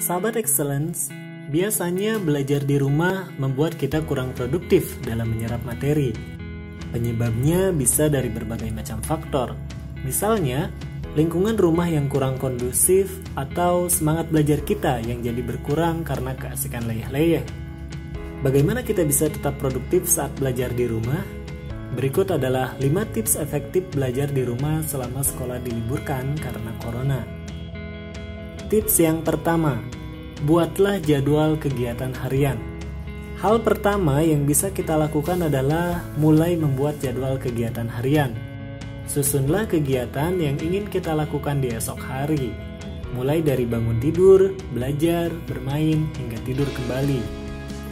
Sahabat Excellence, biasanya belajar di rumah membuat kita kurang produktif dalam menyerap materi. Penyebabnya bisa dari berbagai macam faktor. Misalnya, lingkungan rumah yang kurang kondusif atau semangat belajar kita yang jadi berkurang karena keasikan leyeh-leyeh. Bagaimana kita bisa tetap produktif saat belajar di rumah? Berikut adalah 5 tips efektif belajar di rumah selama sekolah diliburkan karena corona. Tips yang pertama, buatlah jadwal kegiatan harian. Hal pertama yang bisa kita lakukan adalah mulai membuat jadwal kegiatan harian. Susunlah kegiatan yang ingin kita lakukan di esok hari, mulai dari bangun tidur, belajar, bermain, hingga tidur kembali.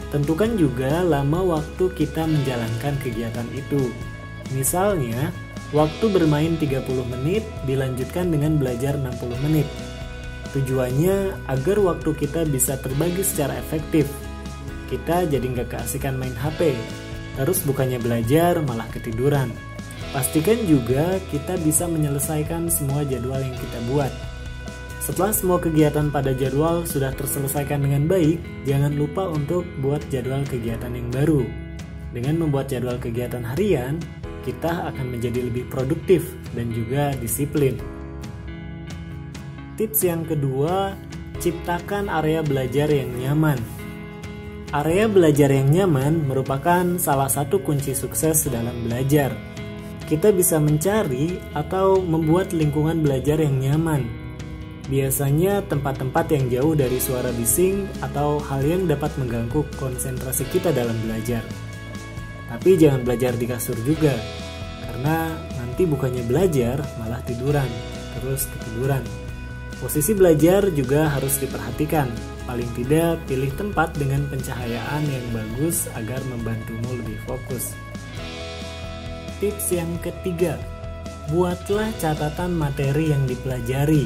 Tentukan juga lama waktu kita menjalankan kegiatan itu. Misalnya, waktu bermain 30 menit dilanjutkan dengan belajar 60 menit. Tujuannya agar waktu kita bisa terbagi secara efektif. Kita jadi nggak keasikan main HP, terus bukannya belajar malah ketiduran. Pastikan juga kita bisa menyelesaikan semua jadwal yang kita buat. Setelah semua kegiatan pada jadwal sudah terselesaikan dengan baik, jangan lupa untuk buat jadwal kegiatan yang baru. Dengan membuat jadwal kegiatan harian, kita akan menjadi lebih produktif dan juga disiplin. Tips yang kedua, ciptakan area belajar yang nyaman. Area belajar yang nyaman merupakan salah satu kunci sukses dalam belajar. Kita bisa mencari atau membuat lingkungan belajar yang nyaman. Biasanya tempat-tempat yang jauh dari suara bising atau hal yang dapat mengganggu konsentrasi kita dalam belajar. Tapi jangan belajar di kasur juga, karena nanti bukannya belajar malah tiduran, terus ketiduran. Posisi belajar juga harus diperhatikan. Paling tidak, pilih tempat dengan pencahayaan yang bagus agar membantumu lebih fokus. Tips yang ketiga, buatlah catatan materi yang dipelajari.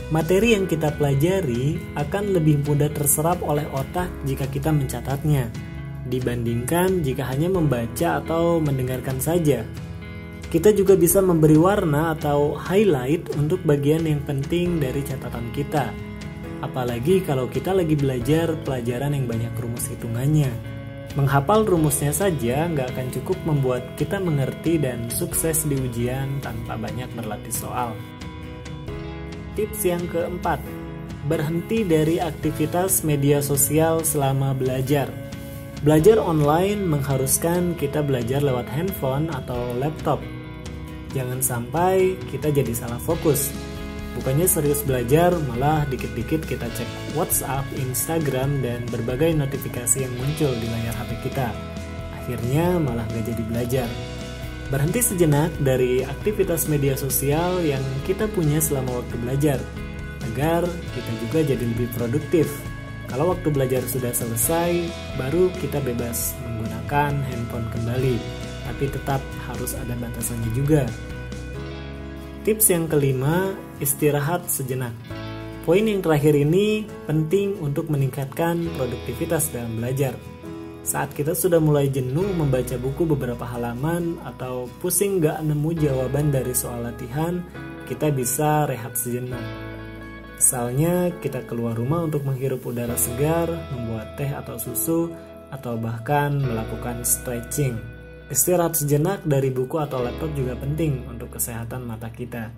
Materi yang kita pelajari akan lebih mudah terserap oleh otak jika kita mencatatnya, dibandingkan jika hanya membaca atau mendengarkan saja. Kita juga bisa memberi warna atau highlight untuk bagian yang penting dari catatan kita. Apalagi kalau kita lagi belajar pelajaran yang banyak rumus hitungannya. Menghafal rumusnya saja nggak akan cukup membuat kita mengerti dan sukses di ujian tanpa banyak berlatih soal. Tips yang keempat, berhenti dari aktivitas media sosial selama belajar. Belajar online mengharuskan kita belajar lewat handphone atau laptop. Jangan sampai kita jadi salah fokus. Bukannya serius belajar, malah dikit-dikit kita cek WhatsApp, Instagram, dan berbagai notifikasi yang muncul di layar HP kita. Akhirnya malah gak jadi belajar. Berhenti sejenak dari aktivitas media sosial yang kita punya selama waktu belajar, agar kita juga jadi lebih produktif. Kalau waktu belajar sudah selesai, baru kita bebas menggunakan handphone kembali. Tapi tetap harus ada batasannya juga. Tips yang kelima, istirahat sejenak. Poin yang terakhir ini penting untuk meningkatkan produktivitas dalam belajar. Saat kita sudah mulai jenuh membaca buku beberapa halaman atau pusing gak nemu jawaban dari soal latihan, kita bisa rehat sejenak. Misalnya kita keluar rumah untuk menghirup udara segar, membuat teh atau susu, atau bahkan melakukan stretching. Istirahat sejenak dari buku atau laptop juga penting untuk kesehatan mata kita.